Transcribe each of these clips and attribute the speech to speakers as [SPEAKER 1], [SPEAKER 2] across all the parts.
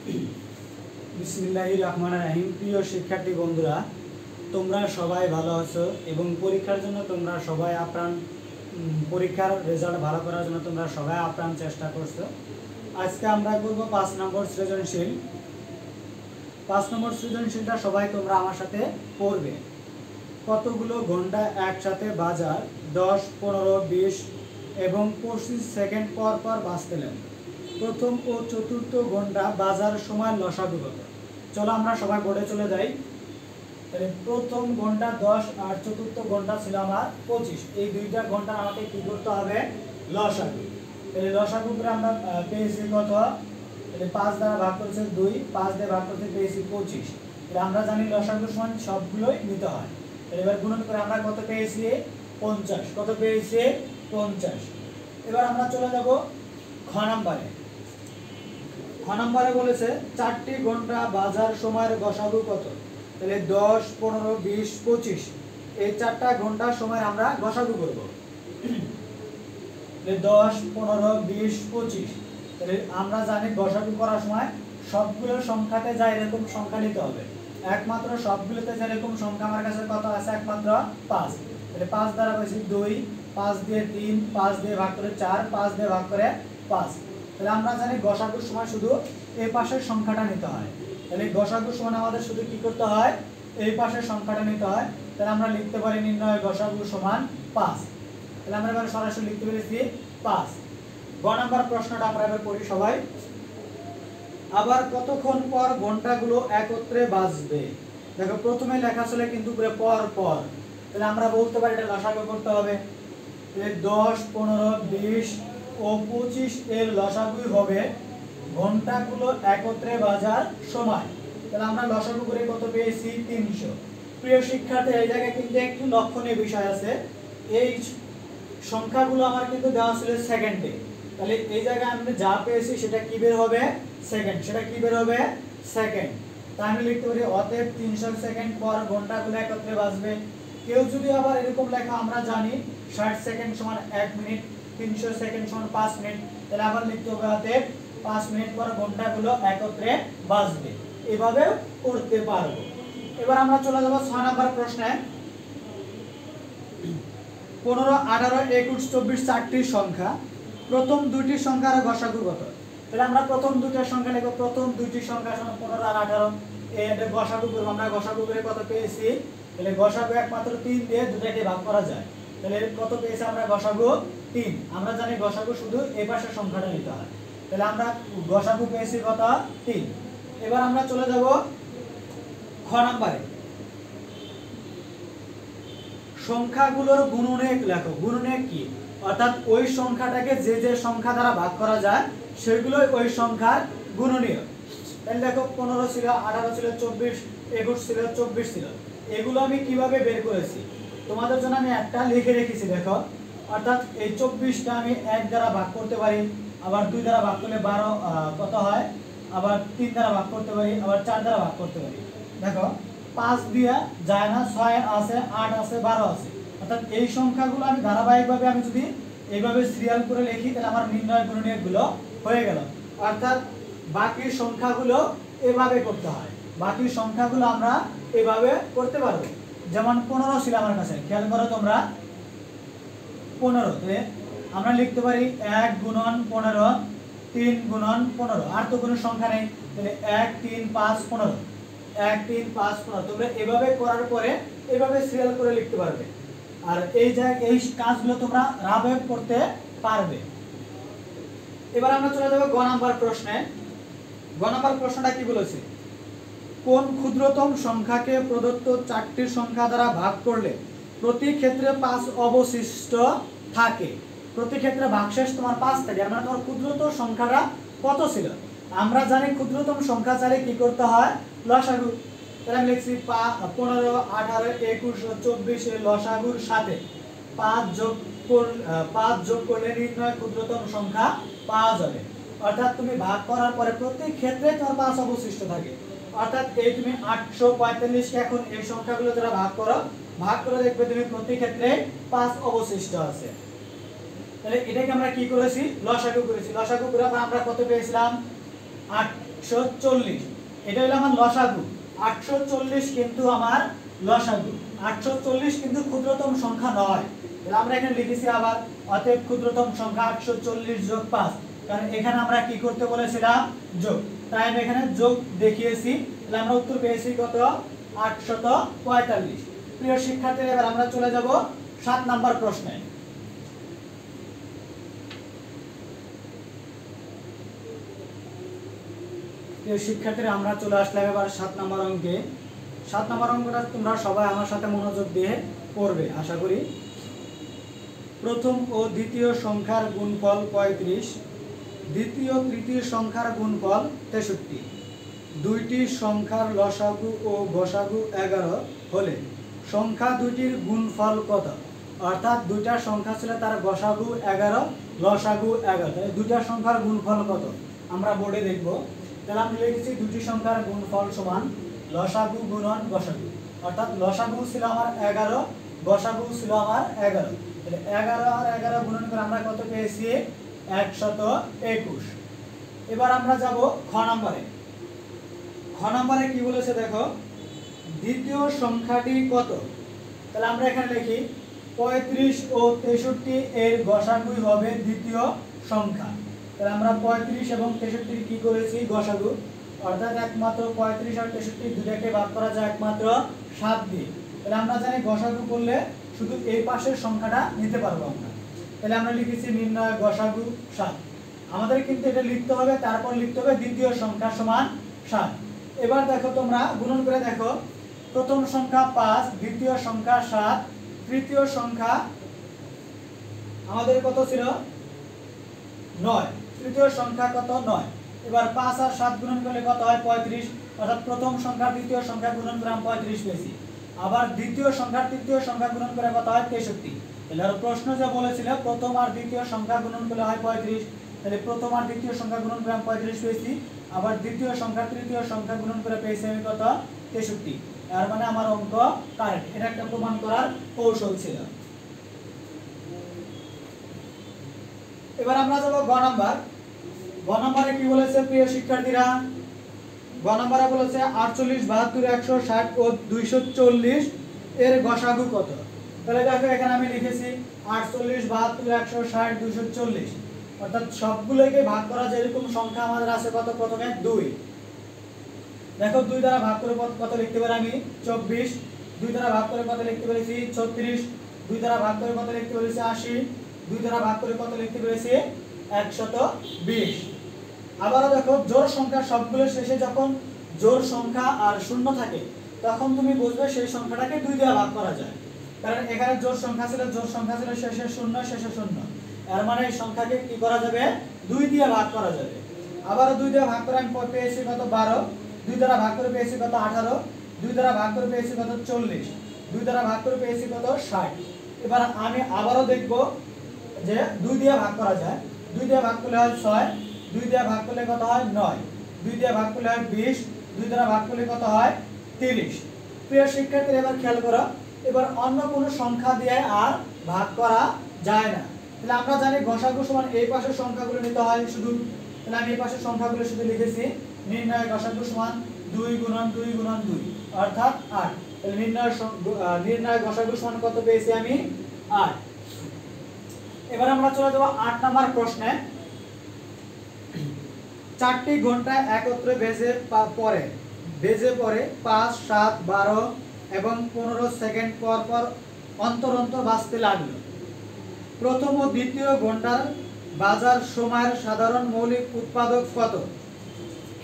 [SPEAKER 1] বিসমিল্লাহির রহমানির রহিম। প্রিয় শিক্ষার্থী বন্ধুরা, তোমরা সবাই ভালো আছো এবং পরীক্ষার জন্য তোমরা সবাই আপ্রাণ পরীক্ষার রেজাল্ট ভালো করার জন্য তোমরা সবাই আপ্রাণ চেষ্টা করছো। আজকে আমরা করব 5 নম্বর সৃজনশীল। 5 নম্বর সৃজনশীলটা সবাই তোমরা আমার সাথে পড়বে। কতগুলো ঘন্টা একসাথে বাজার 10, 15, 20 এবং 25 সেকেন্ড পর পর বাজতে লাগে। প্রথম ও চতুর্থ ঘন্টা বাজার সময় লসাগু কত? চলো আমরা সবাই বোর্ডে চলে যাই। তাহলে প্রথম ঘন্টা 10 আর চতুর্থ ঘন্টা ছিল আমার 25। এই দুইটা ঘন্টা আমাকে কি করতে হবে? লসাগু। তাহলে লসাগু করে আমরা পেয়েছি কত? তাহলে 5 দ্বারা ভাগ করেছে 2, 5 দিয়ে ভাগ করতে পেয়েছি 25। তাহলে আমরা জানি লসাগু সমান সবগুলোই নিতে হয়। তাহলে এবার গুণন করে আমরা কত পেয়েছি? 50। কত পেয়েছি? 50। এবার আমরা চলে যাব খ নম্বরে। খ নম্বরে বলেছে 4টি ঘন্টা বাজার সময়ের গসাগু কত? তাহলে 10, 15, 20, 25 এই 4টা ঘন্টা সময় আমরা গসাগু করব। তাহলে 10, 15, 20, 25। তাহলে আমরা জানি গসাগু করার সময় সবগুলো সংখ্যাতে যা এরকম সংখ্যা নিতে হবে। একমাত্র সবগুলোতে যেরকম সংখ্যা আমার কাছে কত আছে? একমাত্র 5। তাহলে 5 দ্বারা পেয়েছি 2, 5 দিয়ে 3, 5 দিয়ে ভাগ করে 4, 5 দিয়ে ভাগ করে 5। তাহলে আমরা জানি গসাগুর সময় শুধু এই পাশের সংখ্যাটা নিতে হয়। তাহলে গসাগুর সময় আমাদের শুধু কি করতে হয়? এই পাশের সংখ্যাটা নিতে হয়। তাহলে আমরা লিখতে পারি নির্ণয় গসাগু সমান 5। তাহলে আমরা এবার সরাসরি লিখতে পেরেছি 5। গ নাম্বার প্রশ্নটা আমরা এবার পড়ি সবাই। আবার কতক্ষণ পর ঘন্টাগুলো একত্রে বাজবে? দেখো প্রথমে লেখা ছিল কিন্তু পর পর। তাহলে আমরা বলতে পারি এটা লসাগু করতে হবে। 10, 15, 20 ও 25 এর লসাগুই হবে ঘন্টাগুলো একত্রে বাজার সময়। তাহলে আমরা লসাগু করে কত পেয়েছি? 300। প্রিয় শিক্ষার্থী, এই জায়গায় কিন্তু একটু লক্ষণীয় বিষয় আছে। এই সংখ্যাগুলো আমার কিন্তু দেওয়া ছিল সেকেন্ডে। তাহলে এই জায়গায় আমরা যা পেয়েছি সেটা কি বের হবে? সেকেন্ড। সেটা কি বের হবে? সেকেন্ড। তাই আমি লিখতে পারি অতএব 300 সেকেন্ড পর ঘন্টাগুলো একত্রে বাজবে। কেউ যদি আবার এরকম লেখা, আমরা জানি 60 সেকেন্ড সমান 1 মিনিট, 300 সেকেন্ড সমান 5 মিনিট। তাহলে আবার লিখতে হবে অতএব 5 মিনিট পর ঘন্টাগুলো একত্রে বাজবে। এভাবে করতে পারবো। এবার আমরা চলে যাব 6 নম্বর প্রশ্নে। 15, 18, 21, 24 চারটি সংখ্যা। প্রথম দুইটি সংখ্যার গসাগু কত? তাহলে আমরা প্রথম দুইটা সংখ্যা লিখব। প্রথম দুইটি সংখ্যা সমান 15 আর 18। এর গসাগু করব। আমরা গসাগু করে কত পেয়েছি? তাহলে গসাগু একমাত্র 3 দিয়ে দুটাকে ভাগ করা যায়। তাহলে কত পেয়েছি আমরা? গসাগু 3। আমরা জানি গসাগু শুধু এই পাশের সংখ্যাটা নিতে হয়। তাহলে আমরা গসাগু পেয়েছি কত? 3। এবার আমরা চলে যাব খ নম্বরে। সংখ্যাগুলোর গুণনীয়ক লেখো। গুণনীয়ক কি? অর্থাৎ ওই সংখ্যাটাকে যে যে সংখ্যা দ্বারা ভাগ করা যায় সেগুলোই ওই সংখ্যার গুণনীয়ক। তাহলে দেখো 15 ছিল, 18 ছিল, 24, 21 ছিল, 24 ছিল। এগুলো আমি কিভাবে বের করেছি তোমাদের জন্য আমি একটা লিখে রেখেছি। দেখো, অর্থাৎ এই 24টা আমি 1 দ্বারা ভাগ করতে পারি, আবার 2 দ্বারা ভাগ করলে 12 কত হয়, আবার 3 দ্বারা ভাগ করতে পারি, আবার 4 দ্বারা ভাগ করতে পারি। দেখো 5 দিয়ে যায় না, 6 আছে, 8 আছে, 12 আছে। অর্থাৎ এই সংখ্যাগুলো আমি ধারাবাহিকভাবে আমি যদি এইভাবে সিরিয়াল করে লিখি তাহলে আমার নির্ণয় গুণনীয়কগুলো হয়ে গেল। অর্থাৎ বাকি সংখ্যাগুলো এভাবে করতে হয়। বাকি সংখ্যাগুলো আমরা এভাবে করতে পারবো। যেমন 15 ছিল আমার কাছে, খেয়াল করো তোমরা। 15 তে আমরা লিখতে পারি 1 গুণন 15, 3 গুণন 15। আর তো কোনো সংখ্যা নেই। তাহলে 1, 3, 5, 15, 1, 3, 5, 15। তোমরা এভাবে করার পরে এভাবে সিরিয়াল করে লিখতে পারবে। আর এই কাজগুলো তোমরা রাফে করতে পারবে। এবার আমরা চলে যাব গ নাম্বার প্রশ্নে। গ নাম্বার প্রশ্নটা কি বলেছে? কোন ক্ষুদ্রতম সংখ্যাকে প্রদত্ত 4টি সংখ্যা দ্বারা ভাগ করলে প্রতি ক্ষেত্রে 5 অবশিষ্ট থাকে? প্রতি ক্ষেত্রে ভাগশেষ তোমার 5 থাকে। আর মানে তোমার ক্ষুদ্রতম সংখ্যাটা কত ছিল? আমরা জানি ক্ষুদ্রতম সংখ্যা চাইলে কি করতে হয়? লসাগু। তাহলে আমি লিখছি 15, 18, 21 ও 24 এর লসাগুর সাথে 5 যোগ করলে নির্ণয় ক্ষুদ্রতম সংখ্যা পাওয়া যাবে। অর্থাৎ তুমি ভাগ করার পরে প্রতি ক্ষেত্রে তোমার 5 অবশিষ্ট থাকে। অর্থাৎ এই তুমি 845 কে এখন এই সংখ্যাগুলো দ্বারা ভাগ করে দেখবে তুমি প্রতি ক্ষেত্রে 5 অবশিষ্ট আছে। তাহলে এটাকে আমরা কি করেছি? লসাগু করেছি। লসাগু করে আমরা কত পেয়েছিলাম? 8। 840, এটা হলো আমার লসাগু। 840 কিন্তু আমার লসাগু। 840 কিন্তু ক্ষুদ্রতম সংখ্যা নয়, তাহলে আমরা এখানে লিখেছি আবার অতএব ক্ষুদ্রতম সংখ্যা 840 যোগ 5, কারণ এখানে আমরা কি করতে বলেছিলাম, যোগ, তাই আমি এখানে যোগ দেখিয়েছি। তাহলে আমরা উত্তর পেয়েছি কত, 845। প্রিয় শিক্ষার্থীরা, এবার আমরা চলে যাব 7 নাম্বার প্রশ্নে। প্রিয় শিক্ষার্থীরা, আমরা চলে আসলাম এবার 7 নাম্বার অঙ্কে। 7 নাম্বার অঙ্কটা তোমরা সবাই আমার সাথে মনোযোগ দিয়ে পড়বে আশা করি। প্রথম ও দ্বিতীয় সংখ্যার গুণফল 35, দ্বিতীয় তৃতীয় সংখ্যার গুণফল 63, দুইটি সংখ্যার লসাগু ও গসাগু 11 হলে সংখ্যা দুইটির গুণফল কত? অর্থাৎ দুইটা সংখ্যা ছিল, তার গসাগু 11, লসাগু 11, তাহলে দুইটা সংখ্যার গুণফল কত আমরা বোর্ডে দেখব। তাহলে আমি লিখেছি দুটি সংখ্যার গুণফল সমান লসাগু গুণন গসাগু, অর্থাৎ লসাগু ছিল আমার 11, গসাগু ছিল আমার 11, তাহলে 11 আর 11 গুণন করে আমরা কত পেয়েছি, 121। এবার আমরা যাব খ নম্বরে। খ নম্বরে কি বলেছে দেখো, দ্বিতীয় সংখ্যাটি কত? তাহলে আমরা এখানে লিখি 35 ও 63 এর গসাগুই হবে দ্বিতীয় সংখ্যা। তাহলে আমরা 35 এবং 63 কি করেছি, গসাগু, অর্থাৎ একমাত্র 35 আর 63 দুটাকে ভাগ করা যায় একমাত্র 7 দিয়ে। তাহলে আমরা জানি গসাগু করলে শুধু এই পাশের সংখ্যাটা নিতে পারবো আমরা। তাহলে আমরা লিখেছি নির্ণয় গসাগু 7। আমাদের কিন্তু এটা লিখতে হবে, তারপর লিখতে হবে দ্বিতীয় সংখ্যা সমান 7। এবার দেখো তোমরা গুণন করে দেখো, প্রথম সংখ্যা 5, দ্বিতীয় সংখ্যা 7, তৃতীয় সংখ্যা আমাদের কত ছিল, 9, তৃতীয় সংখ্যা কত, 9। এবার 5 আর 7 গুণন করলে কত হয়, 35, অর্থাৎ প্রথম সংখ্যা দ্বিতীয় সংখ্যা গুণন করে আমরা 35 পেয়েছি। আবার দ্বিতীয় সংখ্যা তৃতীয় সংখ্যা গুণন করে কত হয়, 63। তাহলে আর প্রশ্ন যে বলেছিল প্রথম আর দ্বিতীয় সংখ্যা গুণন করলে হয় 35, তাহলে প্রথম আর দ্বিতীয় সংখ্যা গুণন করে আমরা 35 পেয়েছি। আবার দ্বিতীয় সংখ্যা তৃতীয় সংখ্যা গুণন করে পেয়েছি আমি কত, 63। এর মানে আমার অঙ্ক কারেক্ট। এটা একটা প্রমাণ করার কৌশল ছিল। এবার আমরা যাব গ নাম্বার। গ নাম্বারে কি বলেছে প্রিয় শিক্ষার্থীরা, গ নাম্বারে বলেছে 48, 72, 160 ও 240 এর গসাগু কত? তাহলে দেখো এখানে আমি লিখেছি 48, 72, 160, 240, অর্থাৎ সবগুলোকে ভাগ করা যায় এরকম সংখ্যা আমাদের আছে কত, প্রথমে 2। দেখো 2 দ্বারা ভাগ করে কত লিখতে পারি আমি, 24। 2 দ্বারা ভাগ করে কত লিখতে পেরেছি, 36। 2 দ্বারা ভাগ করে কত লিখতে পেরেছি, 80। 2 দ্বারা ভাগ করে কত লিখতে পেরেছি, 120। আবারও দেখো জোড় সংখ্যা সবগুলো শেষে যখন জোড় সংখ্যা আর শূন্য থাকে তখন তুমি বুঝবে সেই সংখ্যাটাকে 2 দিয়ে ভাগ করা যায়, কারণ এখানে জোড় সংখ্যা ছিল শেষে শূন্য, শেষে শূন্য, এর মানে এই সংখ্যাকে কি করা যাবে, 2 দিয়ে ভাগ করা যাবে। আবারও 2 দিয়ে ভাগ করে আমি পেয়েছি কত, 12। 2 দ্বারা ভাগ করে পেয়েছি কত, 18। 2 দ্বারা ভাগ করে পেয়েছি কত, 40। 2 দ্বারা ভাগ করে পেয়েছি কত, 60। এবার আমি আবারও দেখব যে 2 দিয়ে ভাগ করা যায়। 2 দিয়ে ভাগ করলে হয় 6। 2 দিয়ে ভাগ করলে কত হয়, 9। 2 দিয়ে ভাগ করলে হয় 20। 2 দ্বারা ভাগ করলে কত হয়, 30। প্রিয় শিক্ষার্থীরা, এবার খেয়াল করো, এবার অন্য কোনো সংখ্যা দিয়ে আর ভাগ করা যায় না। তাহলে আমরা জানি গসাগু সমান এই পাশের সংখ্যাগুলো নিতে হয় শুধু। তাহলে আমি এই পাশের সংখ্যাগুলো শুধু লিখেছি, নির্ণয় গসাগু সমান 2 গুণন 2 গুণন 2, অর্থাৎ 8। তাহলে নির্ণয় গসাগু সমান কত পেয়েছি আমি, 8। এবার আমরা চলে যাব 8 নাম্বার প্রশ্নে। 4টি ঘন্টা একত্রে বেজে পরে 5, 7, 12 এবং 15 সেকেন্ড পর পর অন্তর অন্তর বাজতে লাগলো। প্রথম ও দ্বিতীয় ঘন্টার বাজার সময়ের সাধারণ মৌলিক উৎপাদক কত?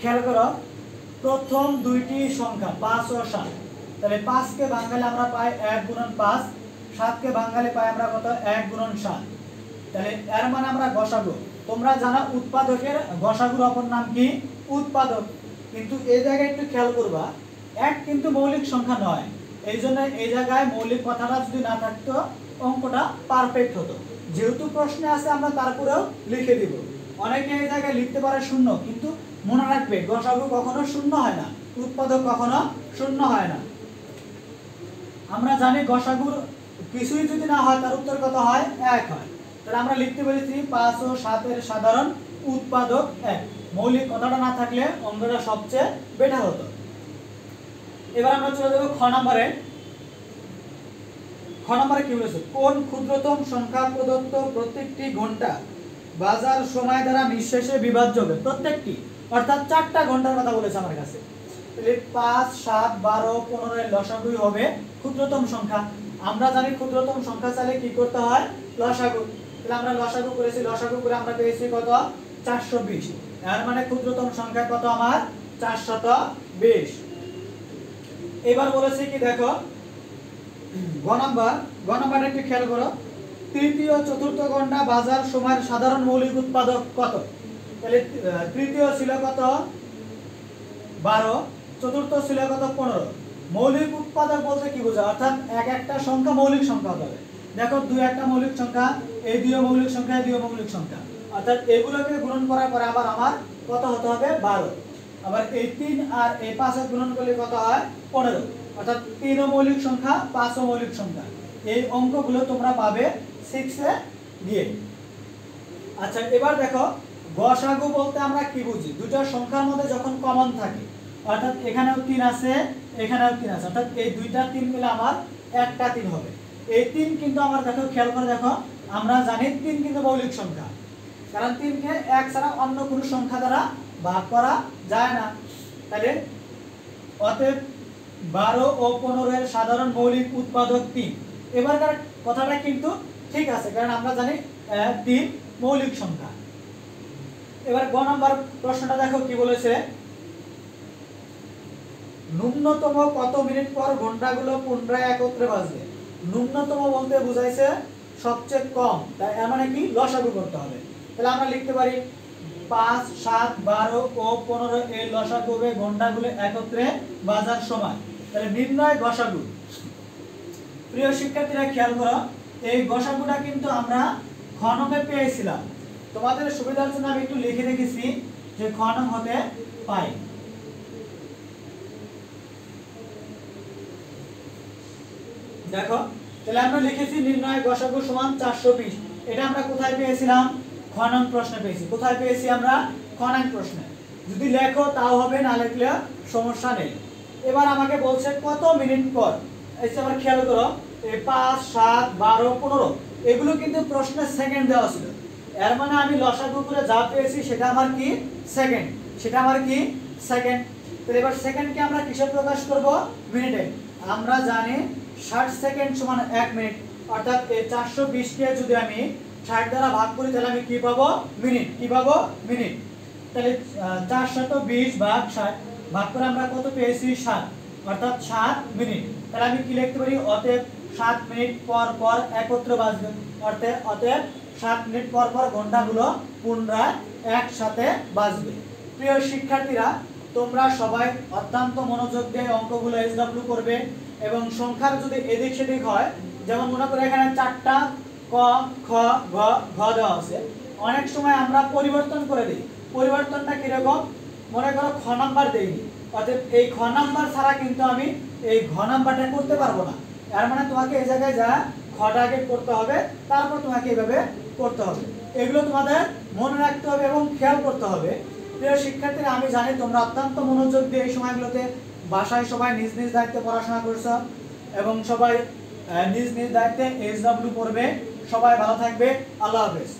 [SPEAKER 1] খেয়াল করো, প্রথম দুইটি সংখ্যা 5 ও 7, তাহলে 5 কে ভাঙালে আমরা পাই 1 গুণন 5, 7 কে ভাঙালে পাই আমরা কত, 1 গুণন 7। তাহলে এর মানে আমরা গসাগু, তোমরা জানো উৎপাদকের গসাগুর অপর নাম কি, উৎপাদক। কিন্তু এই জায়গায় একটু খেয়াল করবা, 1 কিন্তু মৌলিক সংখ্যা নয়, এই জন্য এই জায়গায় মৌলিক কথাটা যদি না থাকতো অঙ্কটা পারফেক্ট হতো। যেহেতু প্রশ্নে আছে আমরা তারপরেও লিখে দিব। অনেকে এই জায়গায় লিখতে পারে 0, কিন্তু মনে রাখবে গসাগু কখনো 0 হয় না, উৎপাদক কখনো 0 হয় না। আমরা জানি গসাগুর কিছুই যদি না হয় তার উত্তর কত হয়, 1 হয়। তাহলে আমরা লিখতে পেরেছি 5 ও 7 এর সাধারণ উৎপাদক এক। মৌলিক কথাটা না থাকলে অঙ্কটা সবচেয়ে বেটার হতো। এবার আমরা চলে যাব খ নম্বরে। খ নম্বরে কি বলেছে, কোন ক্ষুদ্রতম সংখ্যা প্রদত্ত প্রত্যেকটি ঘন্টা বাজার সময় দ্বারা নিঃশেষে বিভাজ্য হবে। প্রত্যেকটি অর্থাৎ 4টা ঘন্টার কথা বলেছে আমার কাছে। তাহলে 5, 7, 12, 15 এর লসাগুই হবে ক্ষুদ্রতম সংখ্যা। আমরা জানি ক্ষুদ্রতম সংখ্যা চাইলে কি করতে হয়, লসাগু। তাহলে আমরা লসাগু করেছি, লসাগু করে আমরা পেয়েছি কত, 420। এর মানে ক্ষুদ্রতম সংখ্যা কত আমার, 420। এবার বলেছি কি দেখো গ নাম্বারটা একটু খেয়াল করো। তৃতীয় চতুর্থ ঘন্টা বাজার সময়ের সাধারণ মৌলিক উৎপাদক কত। তাহলে তৃতীয় ছিল কত, 12, চতুর্থ ছিল কত, 15। মৌলিক উৎপাদক বলতে কি বোঝায়, অর্থাৎ এক একটা সংখ্যা মৌলিক সংখ্যা হবে। দেখো 2 একটা মৌলিক সংখ্যা, এই 2 মৌলিক সংখ্যা, এই 2 মৌলিক সংখ্যা, অর্থাৎ এগুলোকে গুণন করার পরে আবার আমার কত হতে হবে, 12। আবার এই 3 আর এই 5 এর গুণন করলে কত হয়, 15। অর্থাৎ 3ও মৌলিক সংখ্যা, 5ও মৌলিক সংখ্যা। এই অঙ্কগুলো তোমরা পাবে 6 এ গিয়ে। আচ্ছা এবার দেখো গসাগু বলতে আমরা কি বুঝি, দুটো সংখ্যার মধ্যে যখন কমন থাকে, অর্থাৎ এখানেও 3 আছে, এখানেও 3 আছে, অর্থাৎ এই দুইটা 3 মিলে আমার একটা 3 হবে। এই 3 কিন্তু আমার দেখো খেয়াল করে দেখো, আমরা জানি 3 কিন্তু মৌলিক সংখ্যা, কারণ 3 কে 1 ছাড়া অন্য কোনো সংখ্যা দ্বারা ভাগ করা যায় না। তাহলে অতএব 12 ও 15 এর সাধারণ মৌলিক উৎপাদক 3। এবারকার কথাটা কিন্তু ঠিক আছে, কারণ আমরা জানি 3 মৌলিক সংখ্যা। এবার গ নাম্বার প্রশ্নটা দেখো কি বলেছে, ন্যূনতম কত মিনিট পর ঘন্টাগুলো পুনরায় একত্রে বাজবে। ন্যূনতম বলতে বুঝাইছে সবচেয়ে কম, তাই এর মানে কি লসাগু করতে হবে। তাহলে আমরা লিখতে পারি 5, 7, 12 ও 15 এর লসাগু হবে ঘন্টাগুলো একত্রে বাজার সময়। তাহলে নির্ণয় গসাগু। প্রিয় শিক্ষার্থীরা খেয়াল করো, এই গসাগুটা কিন্তু আমরা খ নংয়ে পেয়েছিলাম। তোমাদের সুবিধার জন্য আমি একটু লিখে রেখেছি যে খ নং হতে পাই। দেখো তাহলে আমরা লিখেছি নির্ণয় গসাগু সমান 420। এটা আমরা কোথায় পেয়েছিলাম, খ নং প্রশ্নে পেয়েছি। কোথায় পেয়েছি আমরা, খ নং প্রশ্নে। যদি লেখো তাও হবে, না লিখলে সমস্যা নেই। এবার আমাকে বলছে কত মিনিট পর। এই যে আবার খেয়াল করো, এই 5, 7, 12, 15 এগুলো কিন্তু প্রশ্নে সেকেন্ড দেওয়া ছিল। এর মানে আমি লসাগু করে যা পেয়েছি সেটা আমার কি, সেকেন্ড। সেটা আমার কি, সেকেন্ড। তাহলে এবার সেকেন্ডকে আমরা কিসে প্রকাশ করব, মিনিটে। আমরা জানি 60 সেকেন্ড সমান 1 মিনিট। অর্থাৎ এই 420 কে যদি আমি 60 দ্বারা ভাগ করি তাহলে আমি কি পাবো, মিনিট। কি পাবো, মিনিট। তাহলে 420 ভাগ 60 ভাগ করে আমরা কত পেয়েছি, 7, অর্থাৎ 7 মিনিট। তাহলে আমি কি লিখতে পারি, অতএব 7 মিনিট পর পর একত্রে বাজবে। অতএব 7 মিনিট পর পর ঘন্টাগুলো পুনরায় একসাথে বাজবে। প্রিয় শিক্ষার্থীরা, তোমরা সবাই অত্যন্ত মনোযোগ দিয়ে অঙ্কগুলো এসডব্লিউ করবে, এবং সংখ্যার যদি এদিক সেদিক হয়, যেমন মনে করে এখানে 4টা ক, খ, ঘ দেওয়া আছে, অনেক সময় আমরা পরিবর্তন করে দিই। পরিবর্তনটা কিরকম, মনে করো খ নাম্বার দেইনি, অর্থাৎ এই খ নাম্বার ছাড়া কিন্তু আমি এই ঘ নাম্বারটা করতে পারবো না। এর মানে তোমাকে এই জায়গায় যা খটা আগে করতে হবে, তারপর তোমাকে এইভাবে করতে হবে। এগুলো তোমাদের মনে রাখতে হবে এবং খেয়াল করতে হবে। প্রিয় শিক্ষার্থীরা, আমি জানি তোমরা অত্যন্ত মনোযোগ দিয়ে এই সময়গুলোতে বাসায় সবাই নিজ নিজ দায়িত্বে পড়াশোনা করছো, এবং সবাই নিজ নিজ দায়িত্বে এসডব্লিউ পড়বে। সবাই ভালো থাকবে, আল্লাহ হাফেজ।